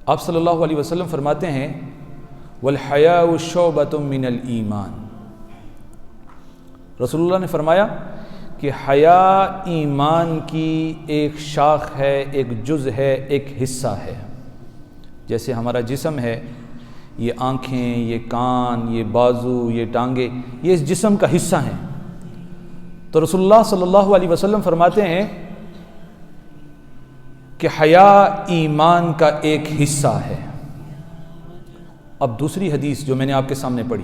آپ صلی اللہ علیہ وسلم فرماتے ہیں والحیاء شعبۃ من الایمان، رسول اللہ نے فرمایا کہ حیا ایمان کی ایک شاخ ہے، ایک جز ہے، ایک حصہ ہے۔ جیسے ہمارا جسم ہے، یہ آنکھیں، یہ کان، یہ بازو، یہ ٹانگیں، یہ اس جسم کا حصہ ہیں۔ تو رسول اللہ صلی اللہ علیہ وسلم فرماتے ہیں کہ حیا ایمان کا ایک حصہ ہے۔ اب دوسری حدیث جو میں نے آپ کے سامنے پڑھی،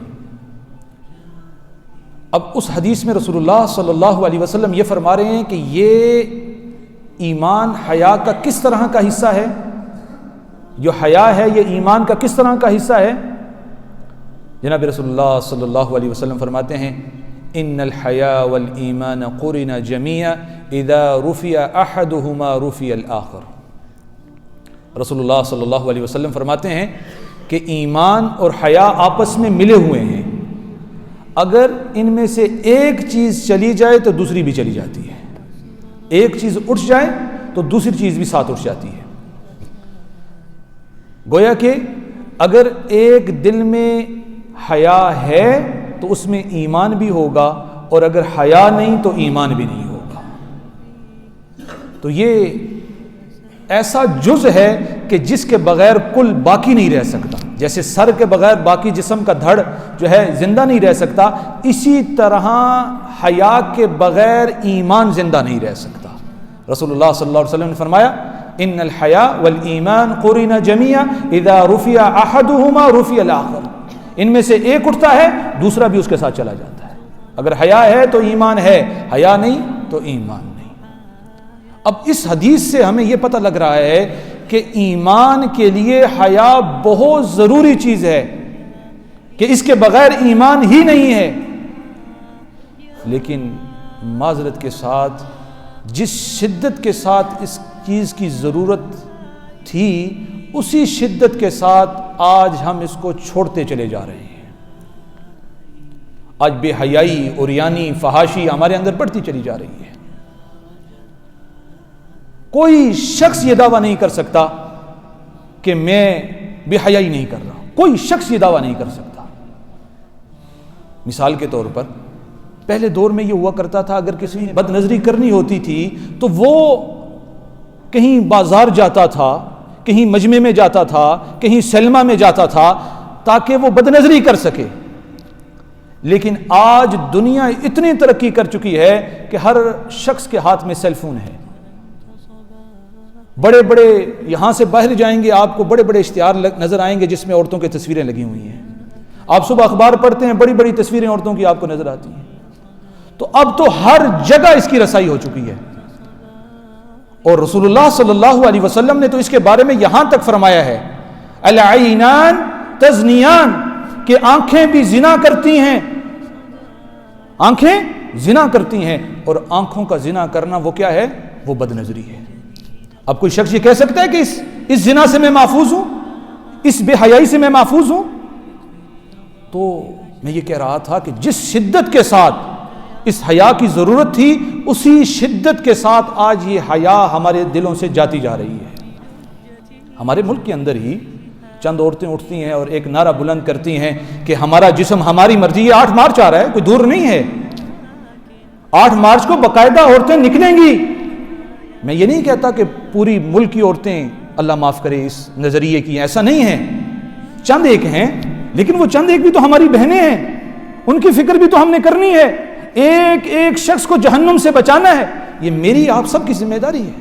اب اس حدیث میں رسول اللہ صلی اللہ علیہ وسلم یہ فرما رہے ہیں کہ یہ ایمان حیا کا کس طرح کا حصہ ہے، جو حیا ہے یہ ایمان کا کس طرح کا حصہ ہے۔ جناب رسول اللہ صلی اللہ علیہ وسلم فرماتے ہیں ان الحیاء والایمان قرنا جميعا اذا رفع احدهما رفع الاخر۔ رسول اللہ صلی اللہ علیہ وسلم فرماتے ہیں کہ ایمان اور حیا آپس میں ملے ہوئے ہیں، اگر ان میں سے ایک چیز چلی جائے تو دوسری بھی چلی جاتی ہے، ایک چیز اٹھ جائے تو دوسری چیز بھی ساتھ اٹھ جاتی ہے۔ گویا کہ اگر ایک دل میں حیا ہے تو اس میں ایمان بھی ہوگا، اور اگر حیا نہیں تو ایمان بھی نہیں ہوگا۔ تو یہ ایسا جز ہے کہ جس کے بغیر کل باقی نہیں رہ سکتا۔ جیسے سر کے بغیر باقی جسم کا دھڑ جو ہے زندہ نہیں رہ سکتا، اسی طرح حیا کے بغیر ایمان زندہ نہیں رہ سکتا۔ رسول اللہ صلی اللہ علیہ وسلم نے فرمایا ان الحیاء والایمان قرنا جميعا اذا رفع احدهما رفع الاخر۔ ان میں سے ایک اٹھتا ہے دوسرا بھی اس کے ساتھ چلا جاتا ہے۔ اگر حیا ہے تو ایمان ہے، حیا نہیں تو ایمان نہیں۔ اب اس حدیث سے ہمیں یہ پتہ لگ رہا ہے کہ ایمان کے لیے حیا بہت ضروری چیز ہے، کہ اس کے بغیر ایمان ہی نہیں ہے۔ لیکن معذرت کے ساتھ جس شدت کے ساتھ اس چیز کی ضرورت تھی، اسی شدت کے ساتھ آج ہم اس کو چھوڑتے چلے جا رہے ہیں۔ آج بے حیائی، عریانی، فحاشی ہمارے اندر بڑھتی چلی جا رہی ہے۔ کوئی شخص یہ دعویٰ نہیں کر سکتا کہ میں بے حیائی نہیں کر رہا ہوں، کوئی شخص یہ دعویٰ نہیں کر سکتا۔ مثال کے طور پر پہلے دور میں یہ ہوا کرتا تھا، اگر کسی بد نظری کرنی ہوتی تھی تو وہ کہیں بازار جاتا تھا، کہیں مجمع میں جاتا تھا، کہیں سینما میں جاتا تھا تاکہ وہ بد نظری کر سکے۔ لیکن آج دنیا اتنی ترقی کر چکی ہے کہ ہر شخص کے ہاتھ میں سیل فون ہے۔ بڑے بڑے یہاں سے باہر جائیں گے آپ کو بڑے بڑے اشتہار نظر آئیں گے جس میں عورتوں کی تصویریں لگی ہوئی ہیں۔ آپ صبح اخبار پڑھتے ہیں، بڑی بڑی تصویریں عورتوں کی آپ کو نظر آتی ہیں۔ تو اب تو ہر جگہ اس کی رسائی ہو چکی ہے، اور رسول اللہ صلی اللہ علیہ وسلم نے تو اس کے بارے میں یہاں تک فرمایا ہے العینان تزنیان، کہ آنکھیں بھی زنا کرتی ہیں، آنکھیں زنا کرتی ہیں، اور آنکھوں کا زنا کرنا وہ کیا ہے؟ وہ بد نظری ہے۔ اب کوئی شخص یہ کہہ سکتا ہے کہ اس زنا سے میں محفوظ ہوں، اس بے حیائی سے میں محفوظ ہوں؟ تو میں یہ کہہ رہا تھا کہ جس شدت کے ساتھ اس حیا کی ضرورت تھی، اسی شدت کے ساتھ آج یہ حیا ہمارے دلوں سے جاتی جا رہی ہے۔ ہمارے ملک کے اندر ہی چند عورتیں اٹھتی ہیں اور ایک نعرہ بلند کرتی ہیں کہ ہمارا جسم ہماری مرضی۔ یہ 8 مارچ آ رہا ہے، کوئی دور نہیں ہے، 8 مارچ کو باقاعدہ عورتیں نکلیں گی۔ میں یہ نہیں کہتا کہ پوری ملک کی عورتیں اللہ معاف کرے اس نظریے کی، ایسا نہیں ہے، چند ایک ہیں، لیکن وہ چند ایک بھی تو ہماری بہنیں ہیں، ان کی فکر بھی تو ہم نے کرنی ہے۔ ایک ایک شخص کو جہنم سے بچانا ہے، یہ میری آپ سب کی ذمہ داری ہے۔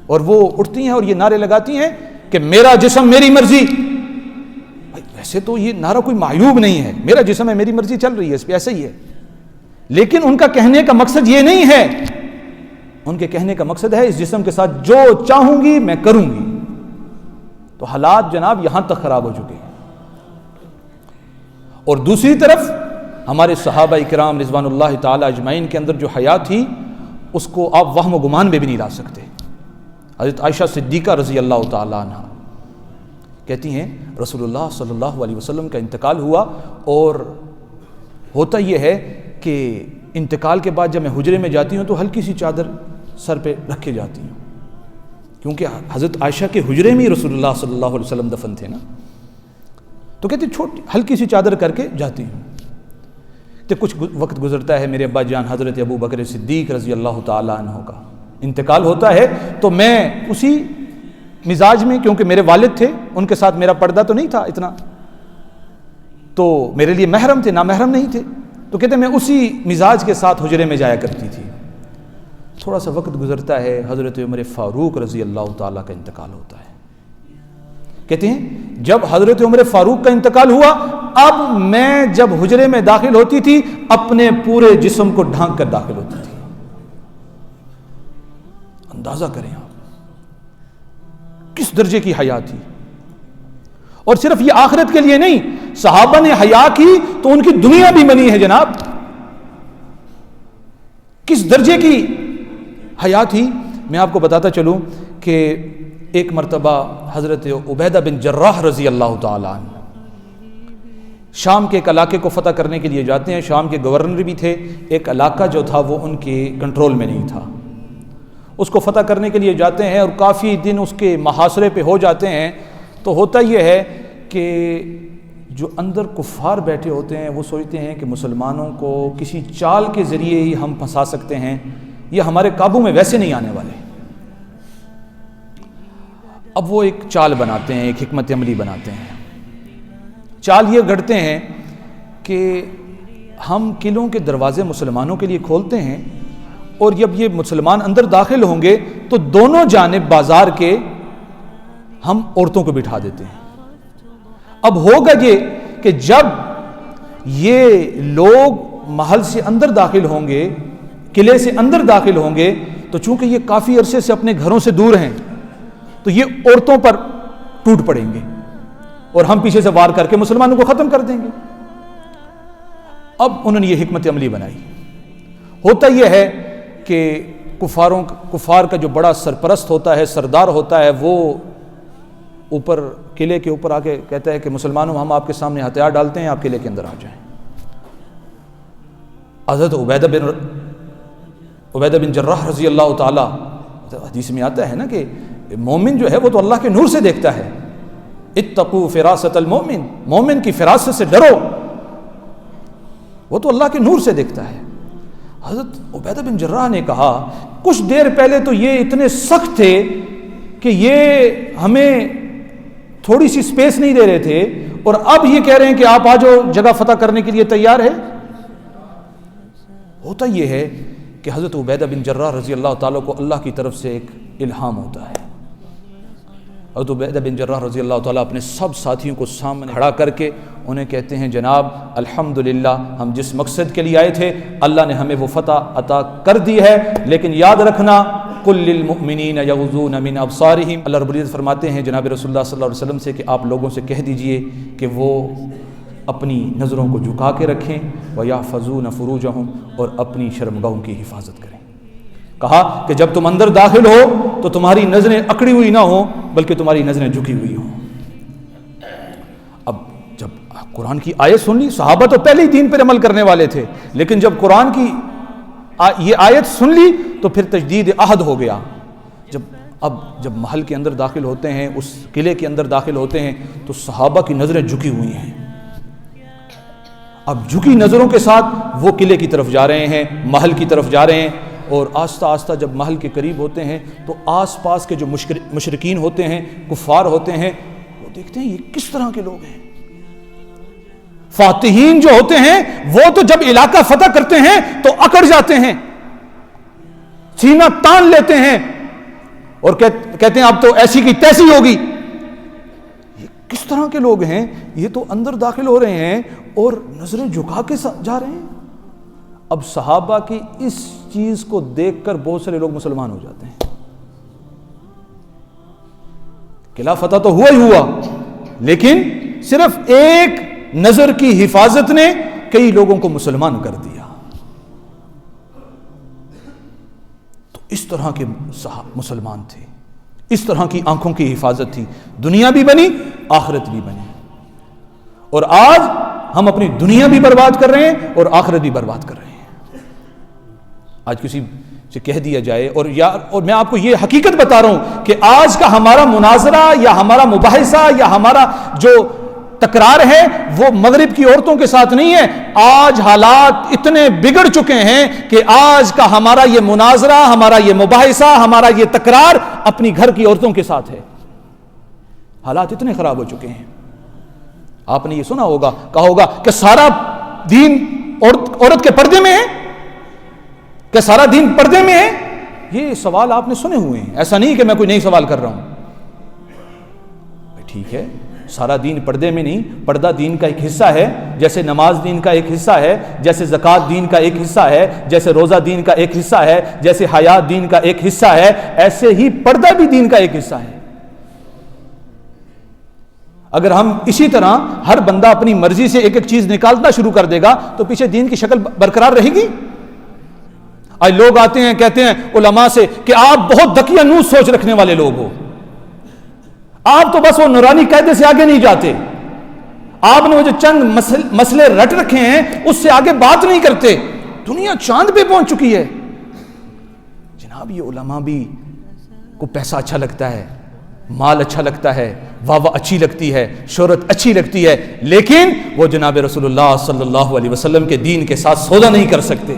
اور وہ اٹھتی ہیں اور یہ نعرے لگاتی ہیں کہ میرا جسم میری مرضی۔ ویسے تو یہ نعرہ کوئی معیوب نہیں ہے، میرا جسم ہے میری مرضی چل رہی ہے، اس پہ ایسا ہی ہے، لیکن ان کا کہنے کا مقصد یہ نہیں ہے۔ ان کے کہنے کا مقصد ہے اس جسم کے ساتھ جو چاہوں گی میں کروں گی۔ تو حالات جناب یہاں تک خراب ہو چکے ہیں۔ اور دوسری طرف ہمارے صحابہ کرام رضوان اللہ تعالی اجمعین کے اندر جو حیا تھی، اس کو آپ وہم و گمان میں بھی نہیں لا سکتے۔ حضرت عائشہ صدیقہ رضی اللہ تعالی عنہ کہتی ہیں رسول اللہ صلی اللہ علیہ وسلم کا انتقال ہوا، اور ہوتا یہ ہے کہ انتقال کے بعد جب میں حجرے میں جاتی ہوں تو ہلکی سی چادر سر پہ رکھ کے جاتی ہوں، کیونکہ حضرت عائشہ کے حجرے میں رسول اللہ صلی اللہ علیہ وسلم دفن تھے نا، تو کہتے چھوٹی ہلکی سی چادر کر کے جاتی ہوں. تو کچھ وقت گزرتا ہے، میرے ابا جان حضرت ابو بکر صدیق رضی اللہ تعالیٰ عنہ کا انتقال ہوتا ہے. تو میں اسی مزاج میں، کیونکہ میرے والد تھے، ان کے ساتھ میرا پردہ تو نہیں تھا اتنا، تو میرے لیے محرم تھے، نامحرم نہیں تھے. تو کہتے میں اسی مزاج کے ساتھ حجرے میں جایا کرتی تھی. تھوڑا سا وقت گزرتا ہے، حضرت عمر فاروق رضی اللہ تعالیٰ کا انتقال ہوتا ہے. کہتے ہیں جب حضرت عمر فاروق کا انتقال ہوا، اب میں جب حجرے میں داخل ہوتی تھی اپنے پورے جسم کو ڈھانک کر داخل ہوتی تھی. اندازہ کریں آپ کس درجے کی حیا تھی. اور صرف یہ آخرت کے لیے نہیں، صحابہ نے حیا کی تو ان کی دنیا بھی بنی ہے جناب. کس درجے کی حیا تھی. میں آپ کو بتاتا چلوں کہ ایک مرتبہ حضرت عبیدہ بن جراح رضی اللہ تعالیٰ عنہ شام کے ایک علاقے کو فتح کرنے کے لیے جاتے ہیں. شام کے گورنر بھی تھے. ایک علاقہ جو تھا وہ ان کے کنٹرول میں نہیں تھا، اس کو فتح کرنے کے لیے جاتے ہیں اور کافی دن اس کے محاصرے پہ ہو جاتے ہیں. تو ہوتا یہ ہے کہ جو اندر کفار بیٹھے ہوتے ہیں وہ سوچتے ہیں کہ مسلمانوں کو کسی چال کے ذریعے ہی ہم پھنسا سکتے ہیں، یہ ہمارے قابو میں ویسے نہیں آنے والے. اب وہ ایک چال بناتے ہیں، ایک حکمت عملی بناتے ہیں. چال یہ گھڑتے ہیں کہ ہم قلعوں کے دروازے مسلمانوں کے لیے کھولتے ہیں، اور جب یہ مسلمان اندر داخل ہوں گے تو دونوں جانب بازار کے ہم عورتوں کو بٹھا دیتے ہیں. اب ہوگا یہ کہ جب یہ لوگ محل سے اندر داخل ہوں گے، قلعے سے اندر داخل ہوں گے، تو چونکہ یہ کافی عرصے سے اپنے گھروں سے دور ہیں تو یہ عورتوں پر ٹوٹ پڑیں گے اور ہم پیچھے سے وار کر کے مسلمانوں کو ختم کر دیں گے. اب انہوں نے یہ حکمت عملی بنائی. ہوتا یہ ہے کہ کفار کا جو بڑا سرپرست ہوتا ہے، سردار ہوتا ہے، وہ اوپر قلعے کے اوپر آ کے کہتا ہے کہ مسلمانوں ہم آپ کے سامنے ہتھیار ڈالتے ہیں، آپ قلعے کے اندر آ جائیں. حضرت عبیدہ بن جراح رضی اللہ تعالیٰ، حدیث میں آتا ہے نا کہ مومن جو ہے وہ تو اللہ کے نور سے دیکھتا ہے. اتقوا فراست المومن، مومن کی فراست سے ڈرو، وہ تو اللہ کے نور سے دیکھتا ہے. حضرت عبیدہ بن جراح نے کہا کچھ دیر پہلے تو یہ اتنے سخت تھے کہ یہ ہمیں تھوڑی سی سپیس نہیں دے رہے تھے، اور اب یہ کہہ رہے ہیں کہ آپ آ جاؤ، جگہ فتح کرنے کے لیے تیار ہے. ہوتا یہ ہے کہ حضرت عبیدہ بن جراح رضی اللہ تعالیٰ کو اللہ کی طرف سے ایک الہام ہوتا ہے. حضرت عبیدہ بن جراح رضی اللہ تعالیٰ اپنے سب ساتھیوں کو سامنے کھڑا کر کے انہیں کہتے ہیں جناب الحمدللہ، ہم جس مقصد کے لیے آئے تھے اللہ نے ہمیں وہ فتح عطا کر دی ہے، لیکن یاد رکھنا قل للمؤمنین یغضون من ابصارہم. اللہ رب العزت فرماتے ہیں جناب رسول اللہ صلی اللہ علیہ وسلم سے کہ آپ لوگوں سے کہہ دیجئے کہ وہ اپنی نظروں کو جھکا کے رکھیں، وَيَحْفَظُونَ فُرُوجَهُمْ، اور اپنی شرمگاہوں کی حفاظت کریں. کہا کہ جب تم اندر داخل ہو تو تمہاری نظریں اکڑی ہوئی نہ ہوں بلکہ تمہاری نظریں جھکی ہوئی ہوں. اب جب قرآن کی آیت سن لی، صحابہ تو پہلے ہی دین پر عمل کرنے والے تھے، لیکن جب قرآن کی یہ آیت سن لی تو پھر تجدید عہد ہو گیا. جب محل کے اندر داخل ہوتے ہیں، اس قلعے کے اندر داخل ہوتے ہیں تو صحابہ کی نظریں جھکی ہوئی ہیں. اب جھکی نظروں کے ساتھ وہ قلعے کی طرف جا رہے ہیں، محل کی طرف جا رہے ہیں، اور آہستہ آہستہ جب محل کے قریب ہوتے ہیں تو آس پاس کے جو مشرکین ہوتے ہیں، کفار ہوتے ہیں، وہ دیکھتے ہیں یہ کس طرح کے لوگ ہیں. فاتحین جو ہوتے ہیں وہ تو جب علاقہ فتح کرتے ہیں تو اکڑ جاتے ہیں، سینہ تان لیتے ہیں اور کہتے ہیں اب تو ایسی کی تیسی ہوگی. یہ کس طرح کے لوگ ہیں؟ یہ تو اندر داخل ہو رہے ہیں اور نظریں جھکا کے جا رہے ہیں. اب صحابہ کی اس چیز کو دیکھ کر بہت سارے لوگ مسلمان ہو جاتے ہیں. قلعہ فتح تو ہوا ہی ہوا، لیکن صرف ایک نظر کی حفاظت نے کئی لوگوں کو مسلمان کر دیا. تو اس طرح کے مسلمان تھے، اس طرح کی آنکھوں کی حفاظت تھی. دنیا بھی بنی، آخرت بھی بنی. اور آج ہم اپنی دنیا بھی برباد کر رہے ہیں اور آخرت بھی برباد کر رہے ہیں. آج کسی سے کہہ دیا جائے. اور میں آپ کو یہ حقیقت بتا رہا ہوں کہ آج کا ہمارا مناظرہ یا ہمارا مباحثہ یا ہمارا جو تکرار ہے وہ مغرب کی عورتوں کے ساتھ نہیں ہے. آج حالات اتنے بگڑ چکے ہیں کہ آج کا ہمارا یہ مناظرہ، ہمارا یہ مباحثہ، ہمارا یہ تکرار اپنی گھر کی عورتوں کے ساتھ ہے. حالات اتنے خراب ہو چکے ہیں. آپ نے یہ سنا ہوگا، کہا ہوگا کہ سارا دین عورت کے پردے میں ہے، کہ سارا دین پردے میں ہے. یہ سوال آپ نے سنے ہوئے ہیں، ایسا نہیں کہ میں کوئی نئی سوال کر رہا ہوں. ٹھیک ہے، سارا دین پردے میں نہیں، پردہ دین کا ایک حصہ ہے. جیسے نماز دین کا ایک حصہ ہے، جیسے زکوٰۃ دین کا ایک حصہ ہے، جیسے روزہ دین کا ایک حصہ ہے، جیسے حیات دین کا ایک حصہ ہے، ایسے ہی پردہ بھی دین کا ایک حصہ ہے. اگر ہم اسی طرح ہر بندہ اپنی مرضی سے ایک ایک چیز نکالنا شروع کر دے گا تو پیچھے دین کی شکل برقرار رہے گی. آج لوگ آتے ہیں کہتے ہیں علماء سے کہ آپ بہت دقیانوس سوچ رکھنے والے لوگ ہو، آپ تو بس وہ نورانی قاعدے سے آگے نہیں جاتے، آپ نے وہ جو چند مسئلے رٹ رکھے ہیں اس سے آگے بات نہیں کرتے. دنیا چاند پہ پہنچ چکی ہے. جناب یہ علماء بھی کو پیسہ اچھا لگتا ہے، مال اچھا لگتا ہے، واہ واہ اچھی لگتی ہے، شہرت اچھی لگتی ہے، لیکن وہ جناب رسول اللہ صلی اللہ علیہ وسلم کے دین کے ساتھ سودا نہیں کر سکتے.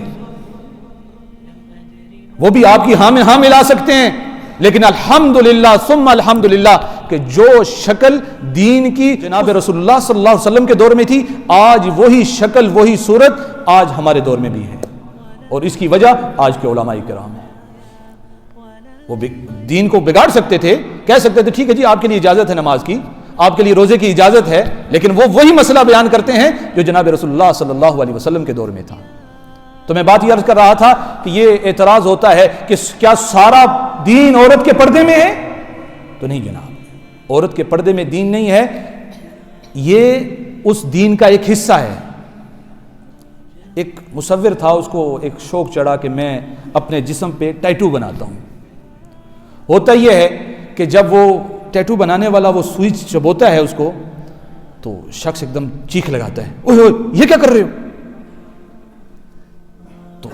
وہ بھی آپ کی ہاں میں ہاں ملا سکتے ہیں، لیکن الحمدللہ ثم الحمدللہ کہ جو شکل دین کی جناب رسول اللہ صلی اللہ علیہ وسلم کے دور میں تھی، آج وہی شکل وہی صورت آج ہمارے دور میں بھی ہے. اور اس کی وجہ آج کے علماء کرام ہیں. وہ دین کو بگاڑ سکتے تھے، کہہ سکتے تھے ٹھیک ہے جی آپ کے لیے اجازت ہے نماز کی، آپ کے لیے روزے کی اجازت ہے، لیکن وہ وہی مسئلہ بیان کرتے ہیں جو جناب رسول اللہ صلی اللہ علیہ وسلم کے دور میں تھا. تو میں بات یہ عرض کر رہا تھا کہ یہ اعتراض ہوتا ہے کہ کیا سارا دین عورت کے پردے میں ہے؟ تو نہیں جناب، عورت کے پردے میں دین نہیں ہے، یہ اس دین کا ایک حصہ ہے. ایک مصور تھا، اس کو ایک شوق چڑھا کہ میں اپنے جسم پہ ٹیٹو بناتا ہوں. ہوتا یہ ہے کہ جب وہ ٹیٹو بنانے والا وہ سوئی چبوتا ہے اس کو تو شخص ایک دم چیخ لگاتا ہے، اوہ اوہ یہ کیا کر رہے ہو؟ تو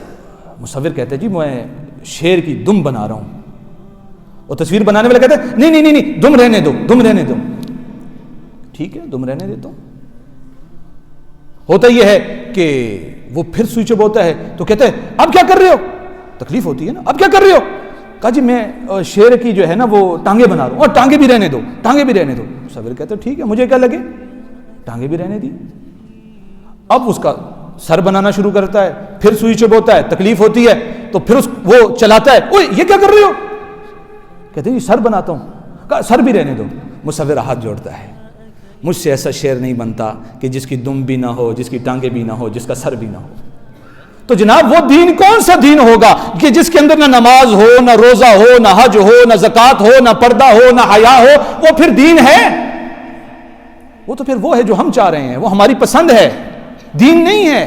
مصور کہتا ہے جی میں شیر کی دم بنا رہا ہوں. اور تصویر بنانے والا کہتا ہے نہیں نہیں نہیں دم رہنے دو، دم رہنے دو. ٹھیک ہے دم رہنے دیتا ہوں. ہوتا یہ ہے کہ وہ پھر سوئی چبوتا ہے تو کہتا ہے اب کیا کر رہے ہو؟ تکلیف ہوتی ہے نا، اب کیا کر رہے ہو؟ کہا جی میں شیر کی جو ہے نا وہ ٹانگیں بنا رہا ہوں، اور ٹانگیں بھی رہنے دو، ٹانگیں بھی رہنے دو. مصور کہتا ہے ٹھیک ہے مجھے کیا لگے، ٹانگیں بھی رہنے دی. اب اس کا سر بنانا شروع کرتا ہے، پھر سوئی چبوتا ہے، تکلیف ہوتی ہے تو پھر وہ چلاتا ہے، اوہ یہ کیا کر رہے ہو؟ کہتے ہیں جی سر بناتا ہوں. کہا سر بھی رہنے دو. مصور ہاتھ جوڑتا ہے، مجھ سے ایسا شعر نہیں بنتا کہ جس کی دم بھی نہ ہو، جس کی ٹانگیں بھی نہ ہو، جس کا سر بھی نہ ہو. تو جناب وہ دین کون سا دین ہوگا کہ جس کے اندر نہ نماز ہو، نہ روزہ ہو، نہ حج ہو، نہ زکوٰۃ ہو، نہ پردہ ہو، نہ حیا ہو؟ وہ پھر دین ہے؟ وہ تو پھر وہ ہے جو ہم چاہ رہے ہیں، وہ ہماری پسند ہے، دین نہیں ہے.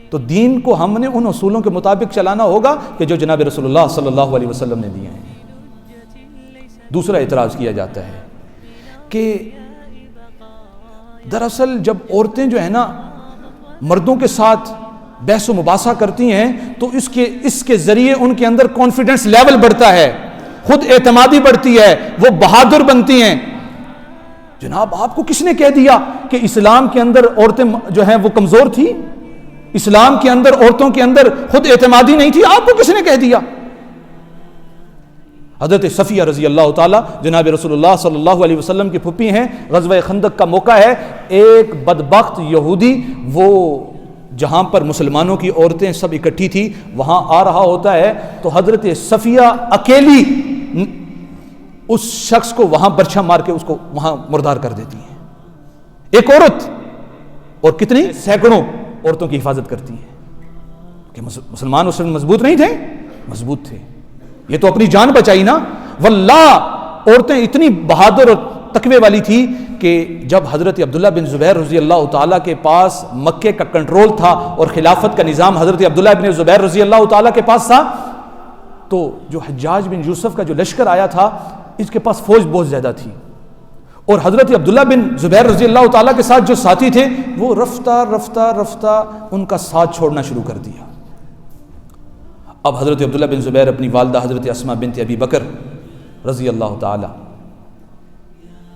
تو دین کو ہم نے ان اصولوں کے مطابق چلانا ہوگا کہ جو جناب رسول اللہ صلی اللہ علیہ وسلم نے دیے ہیں. دوسرا اعتراض کیا جاتا ہے کہ دراصل جب عورتیں جو ہے نا مردوں کے ساتھ بحث و مباحثہ کرتی ہیں تو اس کے ذریعے ان کے اندر کانفیڈنس لیول بڑھتا ہے، خود اعتمادی بڑھتی ہے، وہ بہادر بنتی ہیں. جناب آپ کو کس نے کہہ دیا کہ اسلام کے اندر عورتیں جو ہیں وہ کمزور تھی؟ اسلام کے اندر عورتوں کے اندر خود اعتمادی نہیں تھی؟ آپ کو کس نے کہہ دیا؟ حضرت صفیہ رضی اللہ تعالیٰ جناب رسول اللہ صلی اللہ علیہ وسلم کی پھپھی ہیں. غزوہ خندق کا موقع ہے، ایک بدبخت یہودی وہ جہاں پر مسلمانوں کی عورتیں سب اکٹھی تھی وہاں آ رہا ہوتا ہے تو حضرت صفیہ اکیلی اس شخص کو وہاں برچھا مار کے اس کو وہاں مردار کر دیتی ہیں. ایک عورت، اور کتنی سینکڑوں عورتوں کی حفاظت کرتی ہیں. کہ مسلمان اس وقت مضبوط نہیں تھے؟ مضبوط تھے. یہ تو اپنی جان بچائی نا. واللہ عورتیں اتنی بہادر اور تقوی والی تھی کہ جب حضرت عبداللہ بن زبیر رضی اللہ تعالیٰ کے پاس مکے کا کنٹرول تھا اور خلافت کا نظام حضرت عبداللہ بن زبیر رضی اللہ تعالیٰ کے پاس تھا، تو جو حجاج بن یوسف کا جو لشکر آیا تھا اس کے پاس فوج بہت زیادہ تھی، اور حضرت عبداللہ بن زبیر رضی اللہ تعالیٰ کے ساتھ جو ساتھی تھے وہ رفتہ رفتہ رفتہ ان کا ساتھ چھوڑنا شروع کر دیا. اب حضرت عبداللہ بن زبیر اپنی والدہ حضرت اسماء بنت ابی بکر رضی اللہ تعالی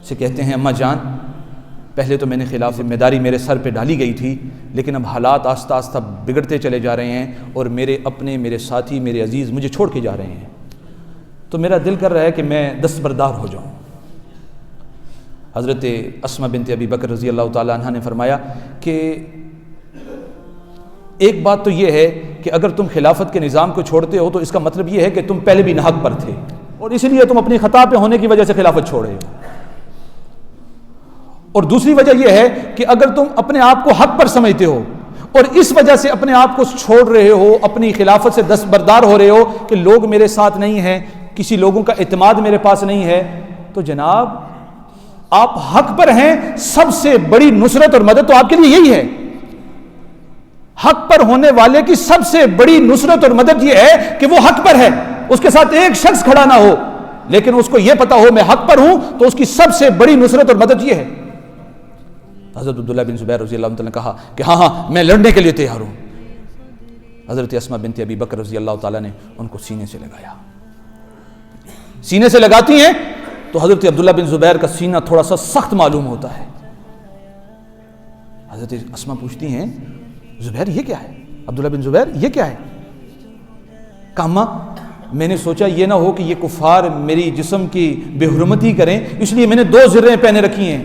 سے کہتے ہیں اماں جان پہلے تو میں نے خلاف ذمہ داری میرے سر پہ ڈالی گئی تھی، لیکن اب حالات آہستہ آہستہ بگڑتے چلے جا رہے ہیں اور میرے اپنے، میرے ساتھی، میرے عزیز مجھے چھوڑ کے جا رہے ہیں، تو میرا دل کر رہا ہے کہ میں دستبردار ہو جاؤں۔ حضرت اسماء بنت ابی بکر رضی اللہ تعالی عنہ نے فرمایا کہ ایک بات تو یہ ہے کہ اگر تم خلافت کے نظام کو چھوڑتے ہو تو اس کا مطلب یہ ہے کہ تم پہلے بھی ناحق پر تھے اور اسی لیے تم اپنی خطا پہ ہونے کی وجہ سے خلافت چھوڑ رہے ہو، اور دوسری وجہ یہ ہے کہ اگر تم اپنے آپ کو حق پر سمجھتے ہو اور اس وجہ سے اپنے آپ کو چھوڑ رہے ہو، اپنی خلافت سے دستبردار ہو رہے ہو کہ لوگ میرے ساتھ نہیں ہیں، کسی لوگوں کا اعتماد میرے پاس نہیں ہے، تو جناب آپ حق پر ہیں، سب سے بڑی نصرت اور مدد تو آپ کے لیے یہی ہے۔ حق پر ہونے والے کی سب سے بڑی نصرت اور مدد یہ ہے کہ وہ حق پر ہے، اس کے ساتھ ایک شخص کھڑا نہ ہو، لیکن اس کو یہ پتا ہو میں حق پر ہوں، تو اس کی سب سے بڑی نصرت اور مدد یہ ہے۔ حضرت عبداللہ بن زبیر رضی اللہ عنہ نے کہا کہ ہاں میں لڑنے کے لیے تیار ہوں۔ حضرت اسماء بنت ابی بکر رضی اللہ تعالیٰ نے ان کو سینے سے لگایا، سینے سے لگاتی ہیں تو حضرت عبداللہ بن زبیر کا سینہ تھوڑا سا سخت معلوم ہوتا ہے۔ حضرت اسماء پوچھتی ہیں زبیر یہ کیا ہے؟ عبداللہ بن زبیر یہ کیا ہے؟ کہا اماں میں نے سوچا یہ نہ ہو کہ یہ کفار میری جسم کی بے حرمتی کریں، اس لیے میں نے 2 زریں پہنے رکھی ہیں۔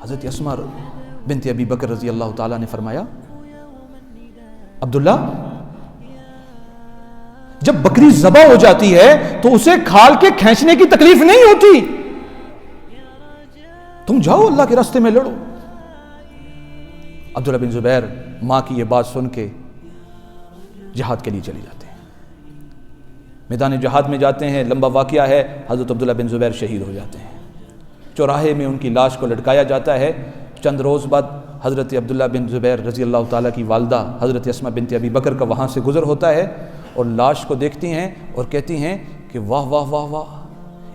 حضرت اسماء بنت ابی بکر رضی اللہ تعالیٰ نے فرمایا عبداللہ جب بکری ذبح ہو جاتی ہے تو اسے کھال کے کھینچنے کی تکلیف نہیں ہوتی، تم جاؤ اللہ کے راستے میں لڑو۔ عبداللہ بن زبیر ماں کی یہ بات سن کے جہاد کے لیے چلی جاتے ہیں، میدان جہاد میں جاتے ہیں، لمبا واقعہ ہے، حضرت عبداللہ بن زبیر شہید ہو جاتے ہیں، چوراہے میں ان کی لاش کو لٹکایا جاتا ہے۔ چند روز بعد حضرت عبداللہ بن زبیر رضی اللہ تعالیٰ کی والدہ حضرت اسماء بنت ابی بکر کا وہاں سے گزر ہوتا ہے اور لاش کو دیکھتی ہیں اور کہتی ہیں کہ واہ واہ واہ واہ،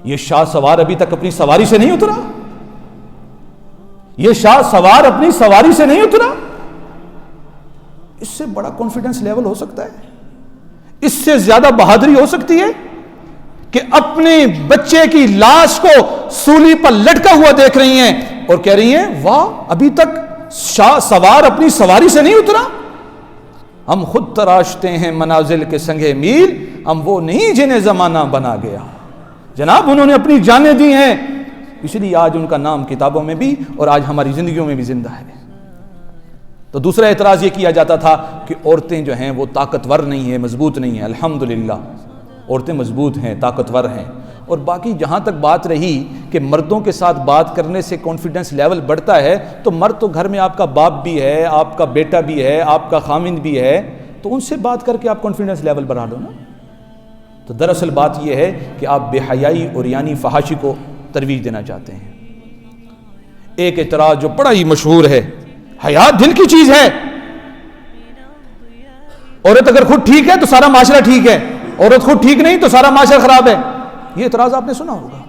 یہ شاہ سوار ابھی تک اپنی سواری سے نہیں اترا، یہ شاہ سوار اپنی سواری سے نہیں اترا۔ اس سے بڑا کانفیڈنس لیول ہو سکتا ہے؟ اس سے زیادہ بہادری ہو سکتی ہے کہ اپنے بچے کی لاش کو سولی پر لٹکا ہوا دیکھ رہی ہیں اور کہہ رہی ہیں واہ ابھی تک شاہ سوار اپنی سواری سے نہیں اترا۔ ہم خود تراشتے ہیں منازل کے سنگے میل، ہم وہ نہیں جنہیں زمانہ بنا گیا۔ جناب انہوں نے اپنی جانیں دی ہیں، اس لیے آج ان کا نام کتابوں میں بھی اور آج ہماری زندگیوں میں بھی زندہ ہے۔ تو دوسرا اعتراض یہ کیا جاتا تھا کہ عورتیں جو ہیں وہ طاقتور نہیں ہیں، مضبوط نہیں ہیں۔ الحمدللہ عورتیں مضبوط ہیں، طاقتور ہیں۔ اور باقی جہاں تک بات رہی کہ مردوں کے ساتھ بات کرنے سے کانفیڈنس لیول بڑھتا ہے، تو مرد تو گھر میں آپ کا باپ بھی ہے، آپ کا بیٹا بھی ہے، آپ کا خامند بھی ہے، تو ان سے بات کر کے آپ کانفیڈنس لیول بڑھا لو نا۔ تو دراصل بات یہ ہے کہ آپ بے حیائی اور یعنی فحاشی کو ترویج دینا چاہتے ہیں۔ ایک اعتراض جو بڑا ہی مشہور ہے، حیا دل کی چیز ہے، عورت اگر خود ٹھیک ہے تو سارا معاشرہ ٹھیک ہے، عورت خود ٹھیک نہیں تو سارا معاشرہ خراب ہے۔ یہ اعتراض آپ نے سنا ہوگا۔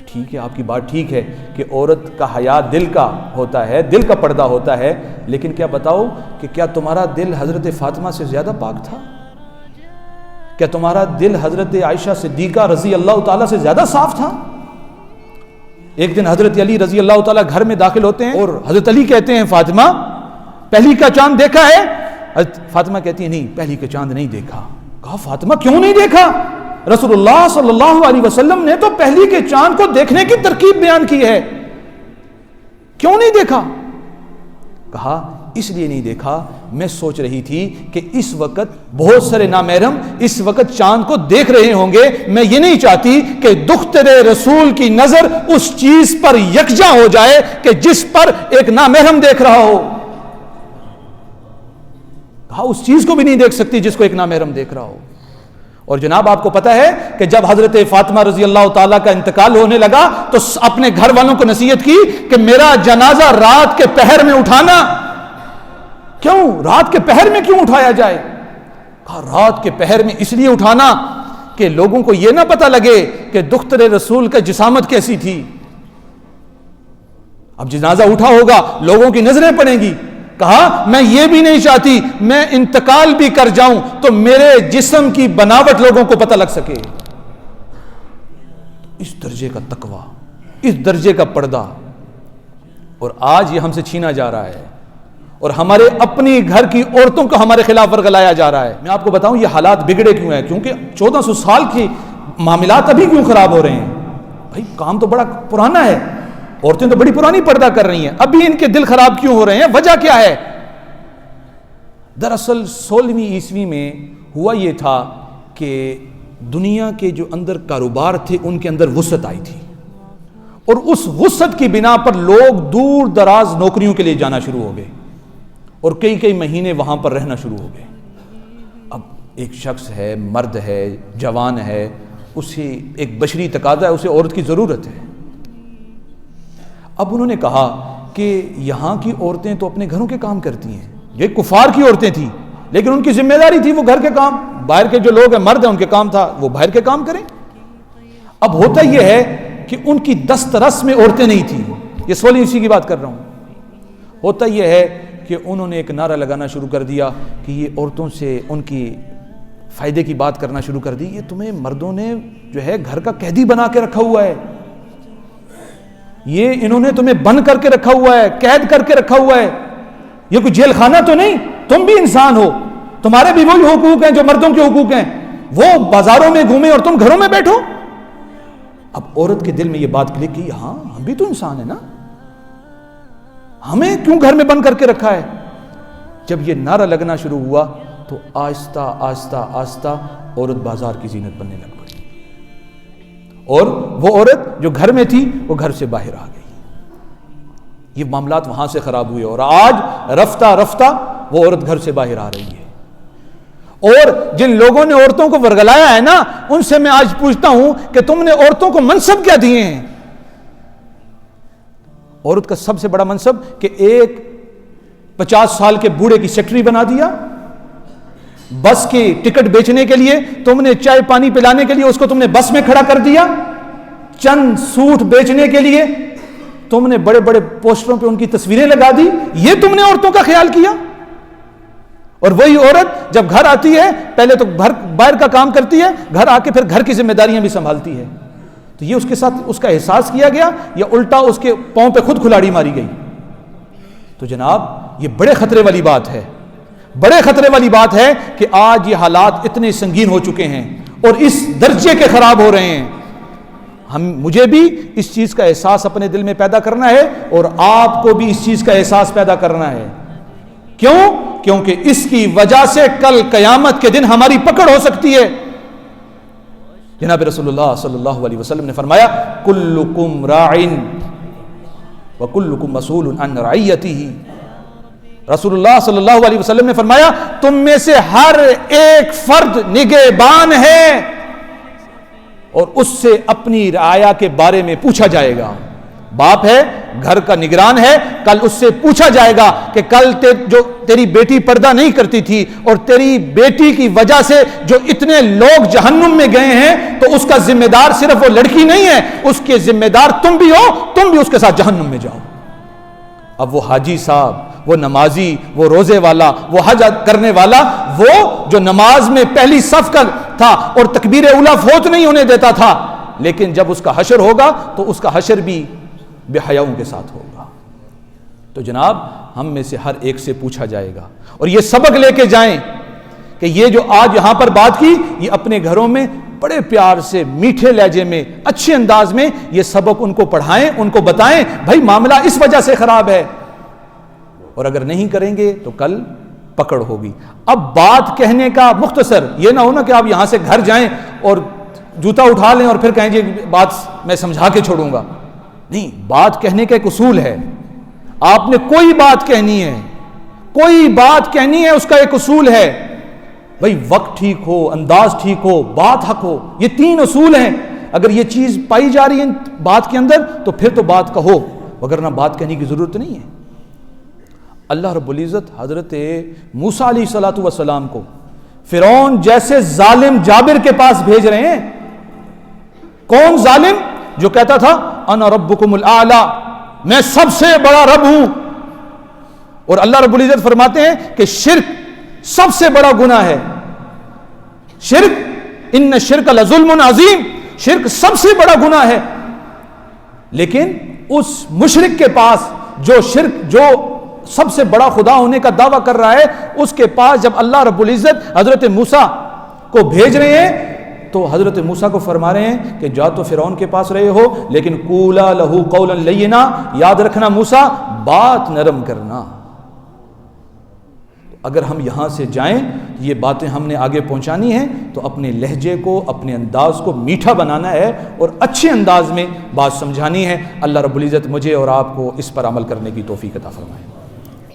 ٹھیک ہے آپ کی بات ٹھیک ہے کہ عورت کا حیا دل کا ہوتا ہے، دل کا پردہ ہوتا ہے، لیکن کیا بتاؤ کہ کیا تمہارا دل حضرت فاطمہ سے زیادہ پاک تھا؟ کیا تمہارا دل حضرت عائشہ صدیقہ رضی اللہ تعالیٰ سے زیادہ صاف تھا؟ ایک دن حضرت علی رضی اللہ تعالیٰ گھر میں داخل ہوتے ہیں اور حضرت علی کہتے ہیں فاطمہ پہلی کا چاند دیکھا ہے؟ فاطمہ کہتی ہے نہیں پہلی کا چاند نہیں دیکھا۔ کہا فاطمہ کیوں نہیں دیکھا؟ رسول اللہ صلی اللہ علیہ وسلم نے تو پہلی کے چاند کو دیکھنے کی ترکیب بیان کی ہے، کیوں نہیں دیکھا؟ کہا اس لیے نہیں دیکھا، میں سوچ رہی تھی کہ اس وقت بہت سارے نامحرم اس وقت چاند کو دیکھ رہے ہوں گے، میں یہ نہیں چاہتی کہ دختر رسول کی نظر اس چیز پر یکجا ہو جائے کہ جس پر ایک نامحرم دیکھ رہا ہو۔ کہا اس چیز کو بھی نہیں دیکھ سکتی جس کو ایک نامحرم دیکھ رہا ہو۔ اور جناب آپ کو پتا ہے کہ جب حضرت فاطمہ رضی اللہ تعالیٰ کا انتقال ہونے لگا تو اپنے گھر والوں کو نصیحت کی کہ میرا جنازہ رات کے پہر میں اٹھانا۔ کیوں رات کے پہر میں کیوں اٹھایا جائے؟ کہا رات کے پہر میں اس لیے اٹھانا کہ لوگوں کو یہ نہ پتہ لگے کہ دختر رسول کا جسامت کیسی تھی۔ اب جنازہ اٹھا ہوگا لوگوں کی نظریں پڑیں گی، کہا میں یہ بھی نہیں چاہتی میں انتقال بھی کر جاؤں تو میرے جسم کی بناوٹ لوگوں کو پتہ لگ سکے. اس درجے کا تقویٰ، اس درجے کا پردہ، اور آج یہ ہم سے چھینا جا رہا ہے، اور ہمارے اپنی گھر کی عورتوں کو ہمارے خلاف ورگلایا جا رہا ہے. میں آپ کو بتاؤں یہ حالات بگڑے کیوں ہیں؟ کیونکہ 1400 سال کی معاملات ابھی کیوں خراب ہو رہے ہیں؟ بھائی کام تو بڑا پرانا ہے، عورتیں تو بڑی پرانی پردہ کر رہی ہیں، ابھی ان کے دل خراب کیوں ہو رہے ہیں؟ وجہ کیا ہے؟ دراصل 16ویں عیسوی میں ہوا یہ تھا کہ دنیا کے جو اندر کاروبار تھے ان کے اندر وسعت آئی تھی، اور اس وسعت کی بنا پر لوگ دور دراز نوکریوں کے لیے جانا شروع ہو گئے، اور کئی کئی مہینے وہاں پر رہنا شروع ہو گئے. اب ایک شخص ہے، مرد ہے، جوان ہے، اسے ایک بشری تقاضا ہے، اسے عورت کی ضرورت ہے. اب انہوں نے کہا کہ یہاں کی عورتیں تو اپنے گھروں کے کام کرتی ہیں، یہ کفار کی عورتیں تھیں، لیکن ان کی ذمہ داری تھی وہ گھر کے کام، باہر کے جو لوگ ہیں مرد ہیں ان کے کام تھا وہ باہر کے کام کریں. اب ہوتا یہ ہے کہ ان کی دسترس میں عورتیں نہیں تھیں، یہ 16ویں عیسوی کی بات کر رہا ہوں. ہوتا یہ ہے کہ انہوں نے ایک نعرہ لگانا شروع کر دیا کہ یہ عورتوں سے ان کی فائدے کی بات کرنا شروع کر دی، یہ تمہیں مردوں نے جو ہے گھر کا قیدی بنا کے رکھا ہوا ہے، یہ انہوں نے تمہیں بند کر کے رکھا ہوا ہے، قید کر کے رکھا ہوا ہے، یہ کوئی جیل خانہ تو نہیں، تم بھی انسان ہو، تمہارے بھی وہی حقوق ہیں جو مردوں کے حقوق ہیں، وہ بازاروں میں گھومیں اور تم گھروں میں بیٹھو. اب عورت کے دل میں یہ بات کلک کی، ہاں ہم بھی تو انسان ہیں نا، ہمیں کیوں گھر میں بند کر کے رکھا ہے؟ جب یہ نعرہ لگنا شروع ہوا تو آہستہ آہستہ آہستہ عورت بازار کی زینت بننے لگ پڑی، اور وہ عورت جو گھر میں تھی وہ گھر سے باہر آ گئی. یہ معاملات وہاں سے خراب ہوئے، اور آج رفتہ رفتہ وہ عورت گھر سے باہر آ رہی ہے. اور جن لوگوں نے عورتوں کو ورگلایا ہے نا، ان سے میں آج پوچھتا ہوں کہ تم نے عورتوں کو منصب کیا دیے ہیں؟ عورت کا سب سے بڑا منصب کہ ایک 50 سال کے بوڑھے کی سیکرٹری بنا دیا، بس کی ٹکٹ بیچنے کے لیے تم نے چائے پانی پلانے کے لیے اس کو تم نے بس میں کھڑا کر دیا، چند سوٹ بیچنے کے لیے تم نے بڑے بڑے پوسٹروں پہ ان کی تصویریں لگا دی. یہ تم نے عورتوں کا خیال کیا؟ اور وہی عورت جب گھر آتی ہے پہلے تو باہر کا کام کرتی ہے، گھر آ کے پھر گھر کی ذمہ داریاں بھی سنبھالتی ہے. تو یہ اس کے ساتھ اس کا احساس کیا گیا یا الٹا اس کے پاؤں پہ خود کھلاڑی ماری گئی؟ تو جناب یہ بڑے خطرے والی بات ہے، بڑے خطرے والی بات ہے کہ آج یہ حالات اتنے سنگین ہو چکے ہیں اور اس درجے کے خراب ہو رہے ہیں. مجھے بھی اس چیز کا احساس اپنے دل میں پیدا کرنا ہے، اور آپ کو بھی اس چیز کا احساس پیدا کرنا ہے. کیوں؟ کیونکہ اس کی وجہ سے کل قیامت کے دن ہماری پکڑ ہو سکتی ہے. جناب رسول اللہ صلی اللہ علیہ وسلم نے فرمایا کلکم راعن وکلکم مسئول عن رعیتہ. رسول اللہ صلی اللہ علیہ وسلم نے فرمایا تم میں سے ہر ایک فرد نگہبان ہے اور اس سے اپنی رعایا کے بارے میں پوچھا جائے گا. باپ ہے، گھر کا نگران ہے، کل اس سے پوچھا جائے گا کہ کل جو تیری بیٹی پردہ نہیں کرتی تھی اور تیری بیٹی کی وجہ سے جو اتنے لوگ جہنم میں گئے ہیں، تو اس کا ذمہ دار صرف وہ لڑکی نہیں ہے، اس کے ذمہ دار تم بھی ہو، تم بھی اس کے ساتھ جہنم میں جاؤ. اب وہ حاجی صاحب، وہ نمازی، وہ روزے والا، وہ حج کرنے والا، وہ جو نماز میں پہلی صف کا تھا اور تکبیر اولیٰ فوت نہیں ہونے دیتا تھا، لیکن جب اس کا حشر ہوگا تو اس کا حشر بھی بے حیاؤں کے ساتھ ہوگا. تو جناب ہم میں سے ہر ایک سے پوچھا جائے گا، اور یہ سبق لے کے جائیں کہ یہ جو آج یہاں پر بات کی، یہ اپنے گھروں میں بڑے پیار سے، میٹھے لہجے میں، اچھے انداز میں یہ سبق ان کو پڑھائیں، ان کو بتائیں بھائی معاملہ اس وجہ سے خراب ہے، اور اگر نہیں کریں گے تو کل پکڑ ہوگی. اب بات کہنے کا مختصر یہ نہ ہونا کہ آپ یہاں سے گھر جائیں اور جوتا اٹھا لیں اور پھر کہیں جی بات میں سمجھا کے چھوڑوں گا. نہیں، بات کہنے کا ایک اصول ہے. آپ نے کوئی بات کہنی ہے، کوئی بات کہنی ہے، اس کا ایک اصول ہے. بھائی وقت ٹھیک ہو، انداز ٹھیک ہو، بات حق ہو، یہ 3 اصول ہیں. اگر یہ چیز پائی جا رہی ہے بات کے اندر تو پھر تو بات کہو، وگرنہ بات کہنے کی ضرورت نہیں ہے. اللہ رب العزت حضرت موسیٰ علیہ الصلوۃ والسلام کو فرعون جیسے ظالم جابر کے پاس بھیج رہے ہیں. کون ظالم؟ جو کہتا تھا انا ربکم الاعلی، میں سب سے بڑا رب ہوں. اور اللہ رب العزت فرماتے ہیں کہ شرک سب سے بڑا گناہ ہے. شرک ان الشرک لظلم عظیم، شرک سب سے بڑا گناہ ہے. لیکن اس مشرک کے پاس جو سب سے بڑا خدا ہونے کا دعویٰ کر رہا ہے، اس کے پاس جب اللہ رب العزت حضرت موسیٰ کو بھیج رہے ہیں تو حضرت موسیٰ کو فرما رہے ہیں کہ جا تو فرعون کے پاس رہے ہو لیکن قولا لہو قولا لینا، یاد رکھنا موسیٰ بات نرم کرنا. اگر ہم یہاں سے جائیں، یہ باتیں ہم نے آگے پہنچانی ہیں تو اپنے لہجے کو، اپنے انداز کو میٹھا بنانا ہے اور اچھے انداز میں بات سمجھانی ہے. اللہ رب العزت مجھے اور آپ کو اس پر عمل کرنے کی توفیق عطا فرمائے.